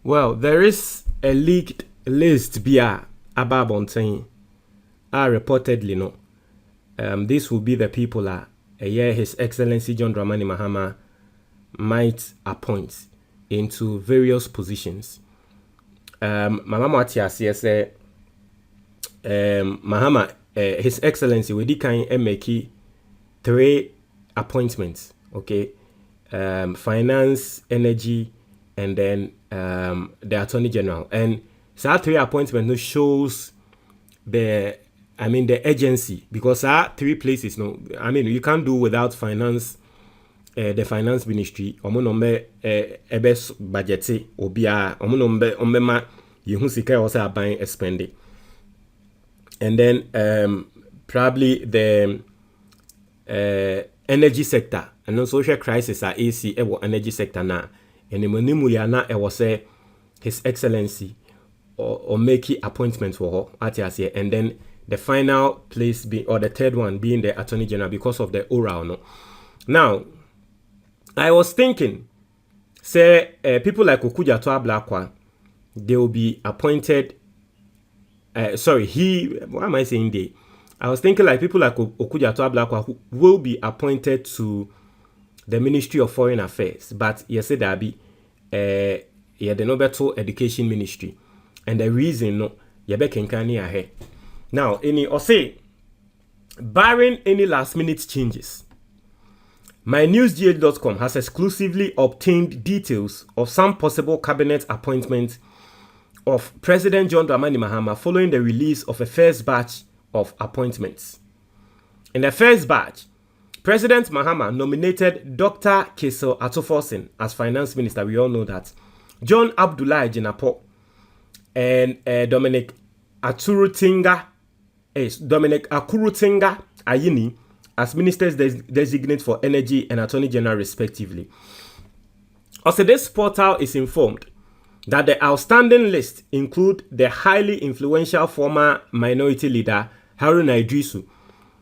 Well, there is a leaked list via Ababontain. Reportedly, no. This will be the people His Excellency John Dramani Mahama might appoint into various positions. Mama Matias say Mahama, His Excellency, we can make 3 appointments. Okay, finance, energy, and then the Attorney General. And so 3 appointments shows the agency, because 3 places. No, you can't do without finance. The finance ministry, omonombe ebes budgeti obia omonombe ma yehu sika also buying expending. And then probably the energy sector and no social crisis are AC energy sector na and the na was say His Excellency or make appointments for her at here. And then the final place be, or the third one being the Attorney General, because of the oral. No, now I was thinking, say people like Okudzeto Ablakwa, they will be appointed. Why am I saying they? I was thinking like people like Okudzeto Ablakwa who will be appointed to the Ministry of Foreign Affairs, but you say that be the Nobeto Education Ministry, and the reason no you be kenkani ahead. Now barring any last minute changes, MyNewsGH.com has exclusively obtained details of some possible cabinet appointments of President John Dramani Mahama following the release of a first batch of appointments. In the first batch, President Mahama nominated Dr. Kesel Atoforsen as Finance Minister. We all know that. John Abdullahi Jinapo and Dominic Akurutinga Ayini as ministers designate for energy and Attorney General respectively. Also, this portal is informed that the outstanding list include the highly influential former minority leader Haruna Idrisu,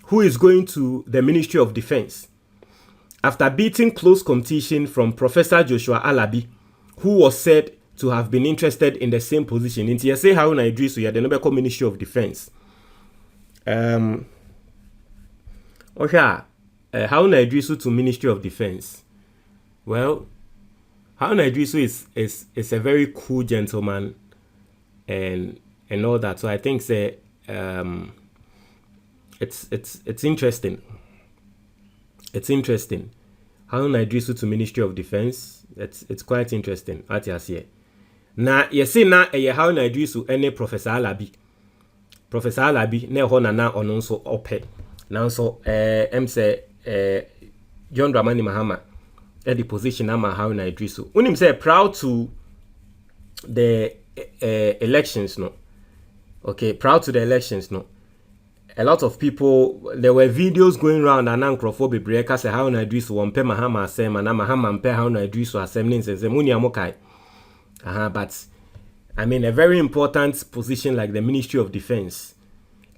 who is going to the Ministry of Defense after beating close competition from Professor Joshua Alabi, who was said to have been interested in the same position. In TSA Haruna Idrisu, you had the Nobel Ministry of Defense. Haruna Idrisu to Ministry of Defense. Well, Haruna Idrisu is a very cool gentleman and all that. So I think it's interesting. It's interesting. Haruna Idrisu to Ministry of Defense. It's quite interesting. At here. Now you see now Haruna Idrisu any Professor Alabi. Professor Alabi ne ho na ononso ope. Now so say John Dramani Mahama at the position ama Haruna Idrisu. Unim say proud to the elections, no. Okay, proud to the elections, no. A lot of people, there were videos going around and Ankrofo Bebreka say Haruna Idrisu wonpe Mahama asem and Mahama mpe Haruna Idrisu asem nin say muni amokai. But a very important position like the Ministry of Defense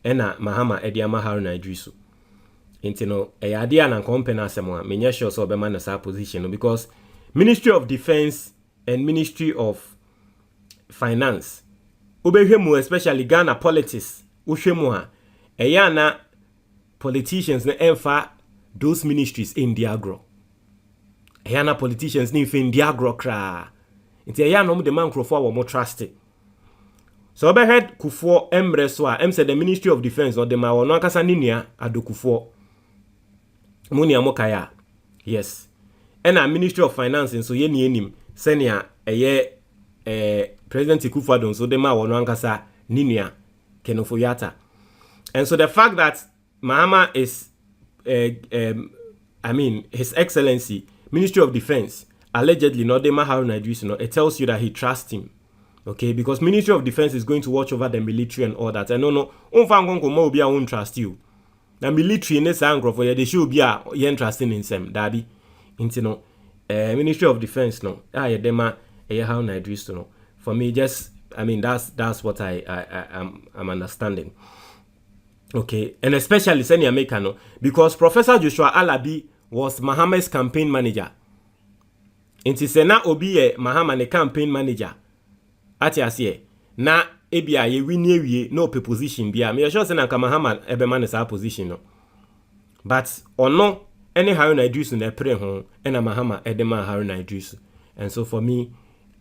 and Mahama Ediama Haruna Idrisu. Intino idea na company asemo me sure so be man na position because Ministry of Defense and Ministry of Finance obehwemu especially Ghana politics uhwemu ha na politicians na emfa those ministries in diagro na politicians ni in diagro kra nti no mu de man krofo a wo trust so obehead Kufuor emre so a say the Ministry of Defense or the ma wono akasa ninua adokufo Muni amokaya. Yes. And our Ministry of Finance and so ye ni enim senia President Kufuor so dema wono ankasa ninua Kenofoyata. And so the fact that Mahama is His Excellency Ministry of Defense allegedly not dema Haruna Idrisu, no, it tells you that he trusts him. Okay, because Ministry of Defense is going to watch over the military and all that. And no I won't trust you. Na military in this angle for they should be interested in some daddy. Into Ministry of Defense no. Dema Haruna Idrisu no. For me, just that's what I'm understanding. Okay, and especially Seni Americano because Professor Joshua Alabi was Mahama's campaign manager. Inti Sena Obi Mahama the campaign manager. ati ase na ebia ye wini ewie no pe position bia me sure say na Mahama ebema ne sa position no but ono any Haruna Idrisu na pre ho na Mahama edema Haruna Idrisu. And so for me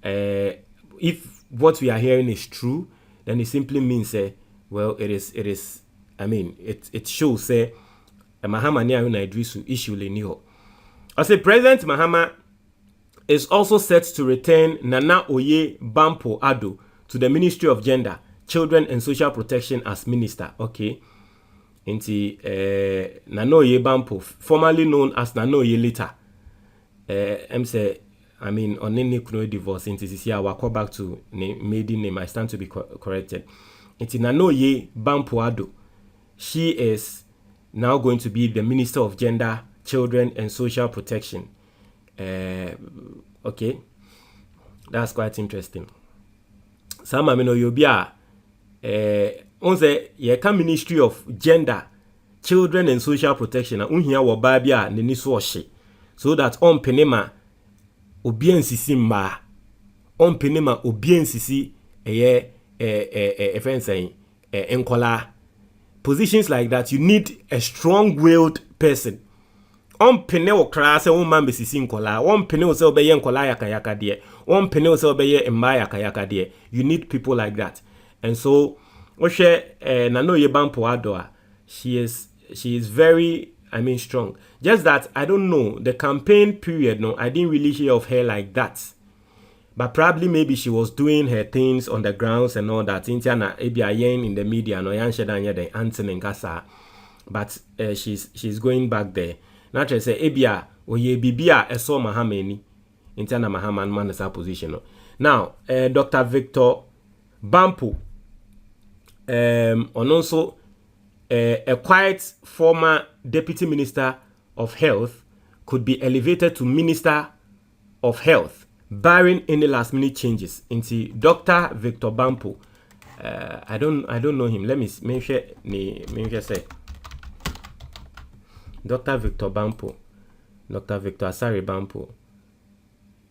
if what we are hearing is true, then it simply means well, it is I mean it shows Mahama ni Haruna Idrisu issue le ni ho. I say President Mahama is also set to return Nana Oye Bampoe Ado to the Ministry of Gender, Children and Social Protection as minister. Okay. Inti Nana Oye Bampoe, formerly known as Nana Oye Lita. I mean, on any divorce, inti sisi I will back to maiden name. I stand to be corrected. Inti Nana Oye Bampoe Ado, she is now going to be the Minister of Gender, Children and Social Protection. Okay, that's quite interesting. Some I mean Yobia on say ye can Ministry of Gender, Children and Social Protection unhia wo ba bia ne ni so ohye so that on penema obiansisi mma on penema obiansisi enkola. Positions like that, you need a strong-willed person. On pene o kra se won man besisi nkola, on pene o se obeye nkola yakayaka de, on pene o se obeye emma yakayaka de. You need people like that. And so Nana Oye Bampoe Ado, she is very, I mean, strong. Just that I don't know the campaign period. No, I didn't really hear of her like that. But probably maybe she was doing her things on the grounds and all that. Intiana Ebiayen in the media no yan shedanya the Anthony Ngasa. But she's going back there. Naturally say Ebia oye bibia eso Mahama ni. Intiana Mahama man is position. No. Now Dr. Victor Bampoe and also a quiet former Deputy Minister of Health could be elevated to Minister of Health, barring any last minute changes. Into Dr. Victor Bampoe, I don't know him. Let me say Dr. Victor Bampoe, Dr. Victor Asare Bampoe.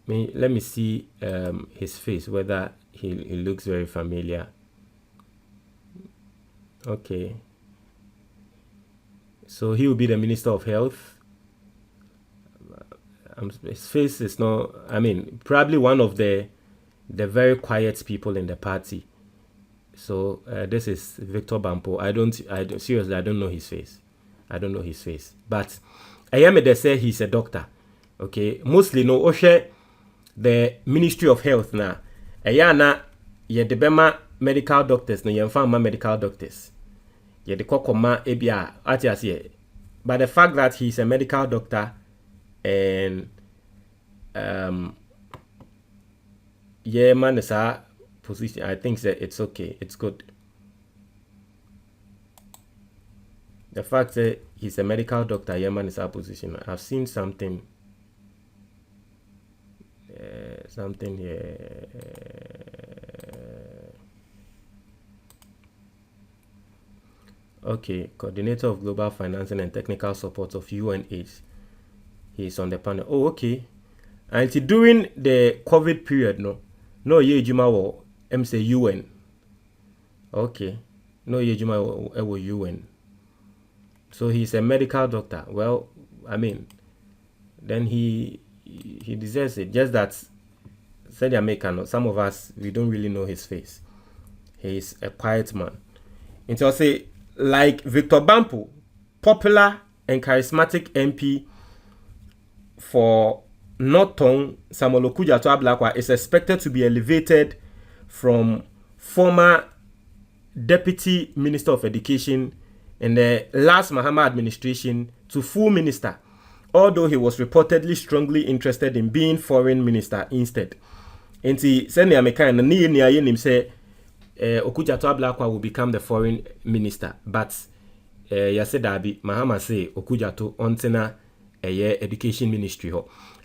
Let me see his face, whether he looks very familiar. Okay, so he will be the Minister of Health. His face is not, I mean, probably one of the very quiet people in the party. So this is Victor Bampoe. I don't seriously, I don't know his face. I don't know his face. But I am they say he's a doctor. Okay, mostly no Oshe the Ministry of Health na. Ayana ye de bema medical doctors no yemfama medical doctors. Ye de kokoma ebia atiase. But the fact that he's a medical doctor and yeah man is a position, I think that it's okay, it's good. The fact that he's a medical doctor, yeah man is a position. I've seen something here. Okay, coordinator of global financing and technical support of UNAIDS. He's on the panel. Oh, okay. And during the COVID period, no ye juma wo MC UN. Okay, no ye juma wo UN. So he's a medical doctor. Well, I mean, then he deserves it. Just that, said American, some of us, we don't really know his face. He's a quiet man. And so say, like Victor Bampoe, popular and charismatic MP for Norton, Samuel Okudzeto Ablakwa is expected to be elevated from former Deputy Minister of Education in the last Mahama administration to full minister, although he was reportedly strongly interested in being foreign minister instead. And he said, say Okudzeto Ablakwa will become the foreign minister, but Yasedabi Mahama say Okudzeto ontena education ministry.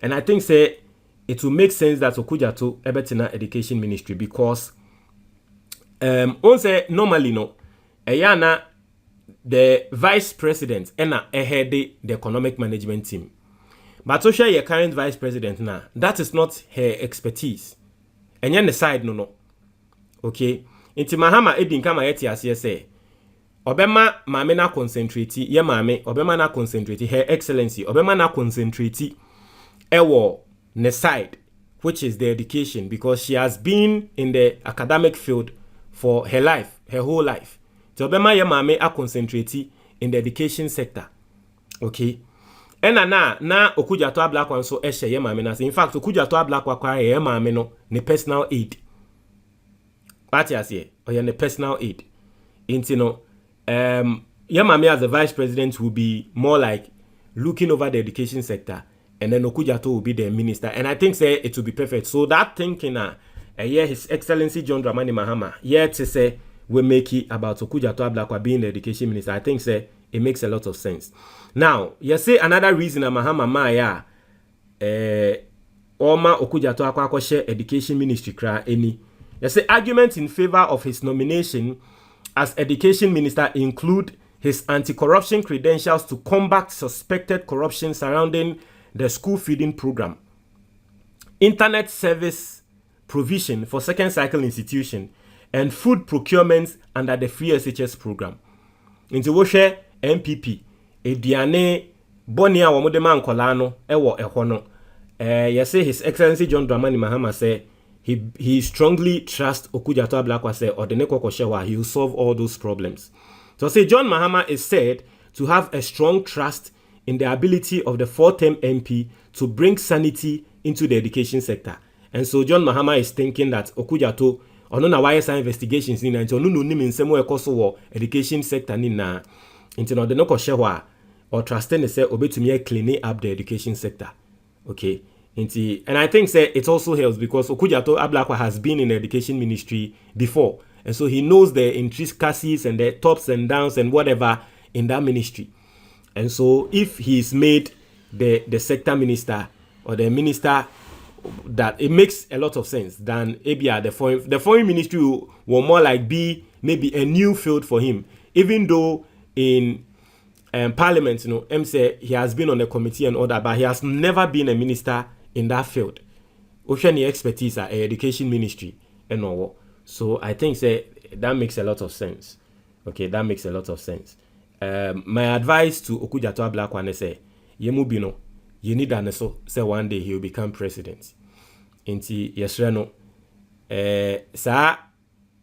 And I think say it will make sense that Okudzeto ebetena education ministry because on say normally no Ayana the vice president and head the economic management team. But to share your current vice president now, that is not her expertise. And then the side no. Okay, inti Mahama edin kama yeti asiye se obema maame na concentrate ye maame obema na concentrate her excellency obema na concentrate ewo ne side, which is the education, because she has been in the academic field for her life, her whole life. So obema ye maame a concentrate in the education sector. Okay, ena na Okudzeto Ablakwa nso ehye ye maame na. In fact, Okudzeto Ablakwa kwa ye maame no ne personal aid. What you say? Or your personal aid. Into no, Yamami as the vice president will be more like looking over the education sector, and then Okudzeto will be the minister. And I think say it will be perfect. So that thinking, yeah, His Excellency John Dramani Mahama, yeah, to say we make it about Okudzeto Ablakwa being the education minister. I think say it makes a lot of sense. Now, you say another reason Mahama Maya, Oma Okudzeto Ablakwa share education ministry kra any. You say arguments in favor of his nomination as education minister include his anti-corruption credentials to combat suspected corruption surrounding the school feeding program, internet service provision for second cycle institution, and food procurement under the free SHS program. Into Woshe MPP, Ediane Bonia Wamodema Nkolano, Ewo Ehono. You say His Excellency John Dramani Mahama say he strongly trusts Okudzeto Ablakwa say or the Nekokoshewa, he will solve all those problems. So say John Mahama is said to have a strong trust in the ability of the four-term MP to bring sanity into the education sector. And so John Mahama is thinking that Okudzeto ono na YSI investigations ni na nti ono no nim nsemo ekoso wo education sector ni na nti no de Nekokoshewa or trusting say obetumi clean up the education sector. Okay. And I think say it also helps because Okudzeto Ablakwa has been in the education ministry before, and so he knows the intricacies and the tops and downs and whatever in that ministry. And so if he's made the sector minister or the minister, that it makes a lot of sense than ABR the foreign ministry will more like be maybe a new field for him, even though in parliament, you know, M say he has been on the committee and all that, but he has never been a minister in that field. Ocean expertise at education ministry and all. So I think say that makes a lot of sense. Okay, that makes a lot of sense. My advice to Okudzeto Ablakwa say, yemu bino, you need an so say one day he will become president. Inti yesreno sa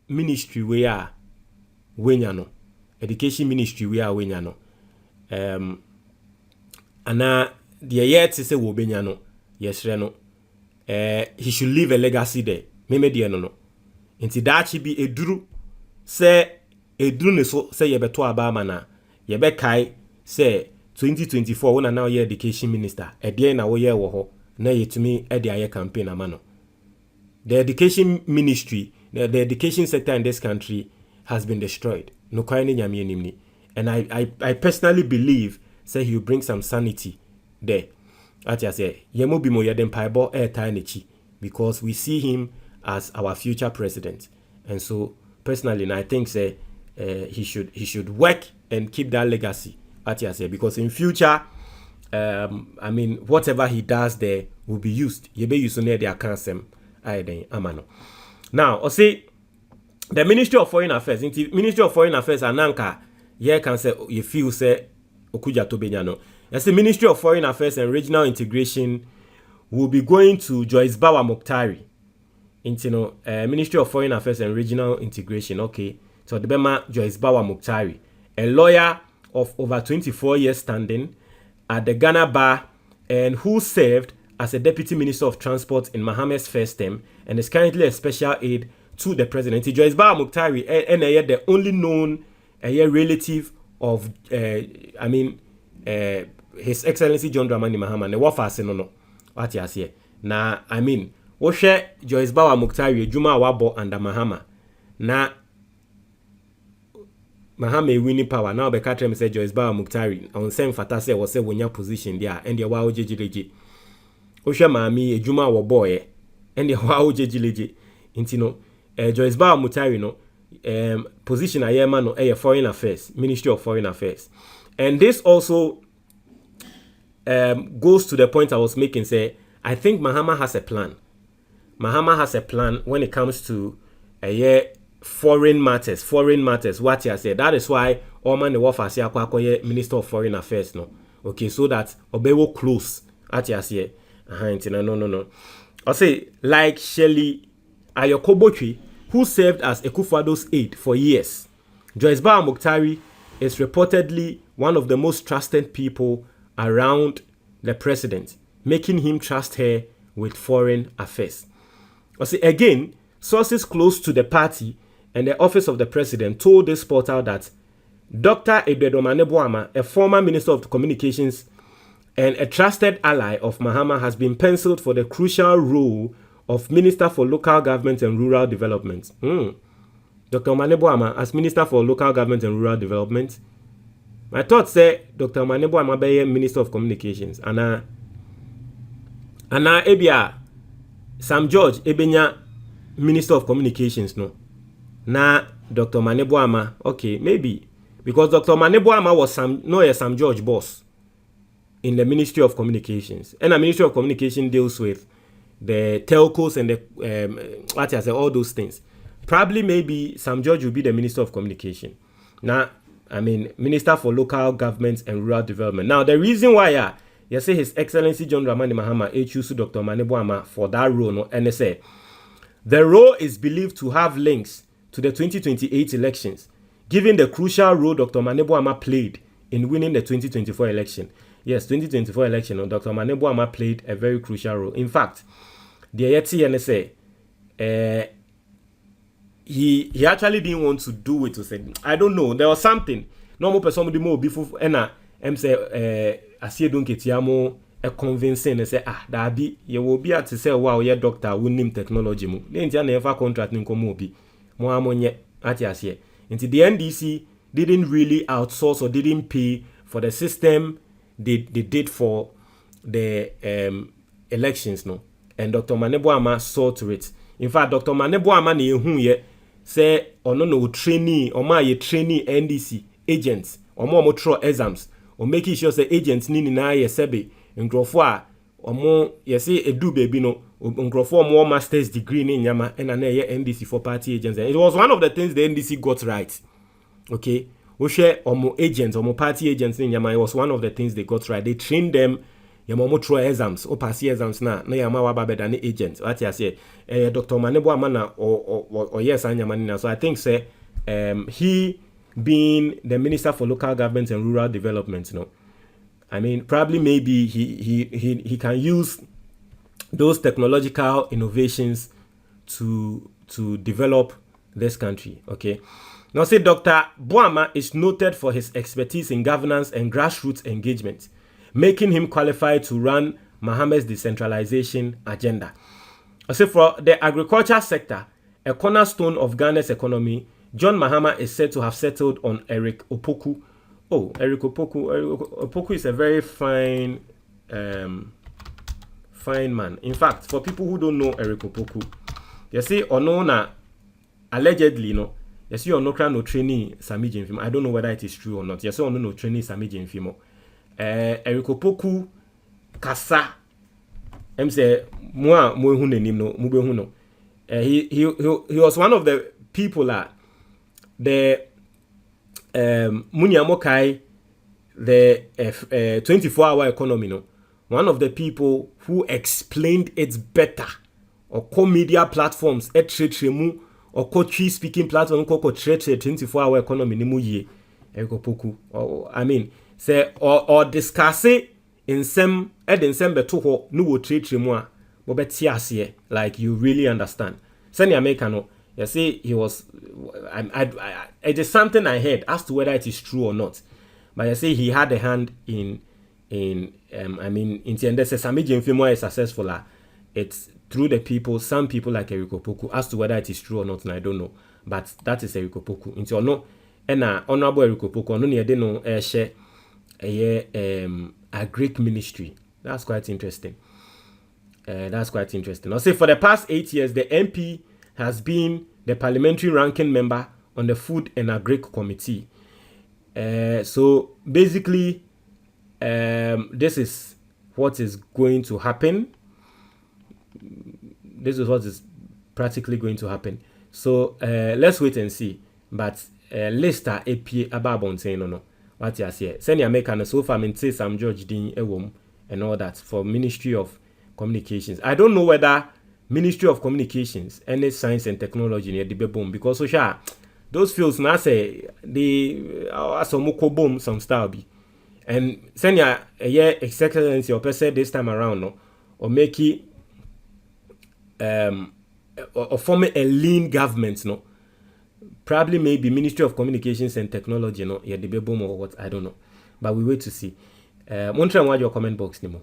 ministry we are wenyano. Education ministry we are wenyano. Ana the yet say wo benyano. Yes, Reno. He should leave a legacy there. Meme di no. Inti that should be a dru. Say a dru ne so say yebe to abama na. Yebe kai say 2024 when now year education minister. E die na wo ye wo ho. Na yetumi e di aye campaign amano. The education ministry, the education sector in this country has been destroyed. No kwani nyame nimni. And I personally believe say he will bring some sanity there. At I say, yemo bimo yeden paibo airtime because we see him as our future president, and so personally, I think say he should work and keep that legacy. At I say because in future, I mean whatever he does there will be used. Yebe usune their council, amano. Now, I say the Ministry of Foreign Affairs, in the Ministry of Foreign Affairs, ananka ye can say you feel say Okudzeto benyano. As the Ministry of Foreign Affairs and Regional Integration will be going to Joyce Bawa Muktari into Ministry of Foreign Affairs and Regional Integration. Okay, so the Bema Joyce Bawa Muktari, a lawyer of over 24 years standing at the Ghana Bar and who served as a Deputy Minister of Transport in Mahama's first term and is currently a special aide to the president. Joyce Bawa Muktari and the only known relative of His Excellency John Dramani Mahama ne wafa no what you say na I mean wo hwe Joyce Bawa Muktari adwuma wabo under Mahama na Mahama winning power now be katrem say Joyce Bawa Muktari on same fata say wo say wonya position there and the wa ojejileje wo hwe maami adwuma wo boy and the wa ojejileje intino Joyce Bawa Muktari no position ayema no foreign affairs, Ministry of Foreign Affairs. And this also goes to the point I was making. Say, I think Mahama has a plan. Mahama has a plan when it comes to foreign matters. What you say? That is why all man the warfare Minister of Foreign Affairs no. Okay, so that obewo close at you say. No. I say like Shelley Ayokobotwi, who served as Ekufuado's aide for years. Joyce Baa Muktari is reportedly one of the most trusted people around the president, making him trust her with foreign affairs. I say again, sources close to the party and the office of the president told this portal that Dr. Okudzeto Ablakwa, a former minister of communications and a trusted ally of Mahama, has been penciled for the crucial role of Minister for Local Government and Rural Development. Dr. Ablakwa as Minister for Local Government and Rural Development. My thought say Dr. Ablakwa be Minister of Communications. Ana ebia Sam George ebenya Minister of Communications no. Na Dr. Ablakwa, okay, maybe because Dr. Ablakwa was Sam George boss in the Ministry of Communications. And the Ministry of Communication deals with the telcos and the all those things. Probably maybe Sam George will be the Minister of Communication. Now, I mean, Minister for Local Government and Rural Development. Now, the reason why you say His Excellency John Dramani Mahama choose Dr. Ablakwa for that role, no, and they say the role is believed to have links to the 2028 elections, given the crucial role Dr. Ablakwa played in winning the 2024 election. Yes, 2024 election, Dr. Ablakwa played a very crucial role. In fact, the Yeti and say he actually didn't want to do it to say, I don't know, there was something. Normal person would more before and say Asie don't get yamo a convincing and say that be you will be at to say wow your doctor will name technology mo. Then never contract nko mo bi. Mo amonye at Asie. Until the NDC didn't really outsource or didn't pay for the system they did for the elections no. And Dr. Ablakwa saw to it. In fact, Dr. Ablakwa na ehun ye say ono no trainee or ma ye trainee NDC agents or more throw exams or making sure say agents ni na ye sebe nkrofo a omo ye say edu baby no nkrofo more master's degree ni nyama and na ye NDC for party agents. And it was one of the things the NDC got right. Okay, we share omo agents omo party agents ni nyama. It was one of the things they got right. They trained them. Yamomo throw exams or pass exams na yama waba better than agents. What I say, Dr. Ablakwa na or yes anyamanina. So I think say he being the Minister for Local Government and Rural Development, you know, I mean probably maybe he can use those technological innovations to develop this country. Okay. Now say Dr. Ablakwa is noted for his expertise in governance and grassroots engagement, making him qualified to run Mahama's decentralization agenda. I say for the agriculture sector, a cornerstone of Ghana's economy, John Mahama is said to have settled on Eric Opoku. Oh, Eric Opoku is a very fine man. In fact, for people who don't know Eric Opoku, you see, Onona allegedly, no, you see, Onokra no training Sami Jemfimo. I don't know whether it is true or not. You see, Ono no training Sami Jemfimo. Eric Opoku kasa say mo hu nanim no mo be hu no he was one of the people the Munyamokai the 24-hour economy no, one of the people who explained it better or co-media platforms etremu or co-tree speaking platform ko 24-hour economy ni mu ye Eric Opoku. I mean say or discuss it in some beto ho no wo treat mu a bo beti ase like you really understand. Send America no, you see he was it is something I heard as to whether it is true or not. But you see he had a hand in I mean in the end say Sami Jemfimo is successful it's through the people, some people like Eric Opoku. As to whether it is true or not, I don't know. But that is Eric Opoku. Into no honorable Eric Opoku no ne de no share a Greek ministry. That's quite interesting. I'll say for the past 8 years, the MP has been the parliamentary ranking member on the Food and Agric Committee. So basically, this is what is going to happen. This is what is practically going to happen. So let's wait and see. But list a AP about saying no. What you say? Send your make so far say Sam George Dean and all that for Ministry of Communications. I don't know whether Ministry of Communications and Science and Technology near the boom because so sure those fields now say they some boom some style be and send your excellency or person this time around no or make it or form a lean government no probably maybe Ministry of Communications and Technology no yeah the boom or what I don't know but we wait to see. Won't try and watch your comment box anymore.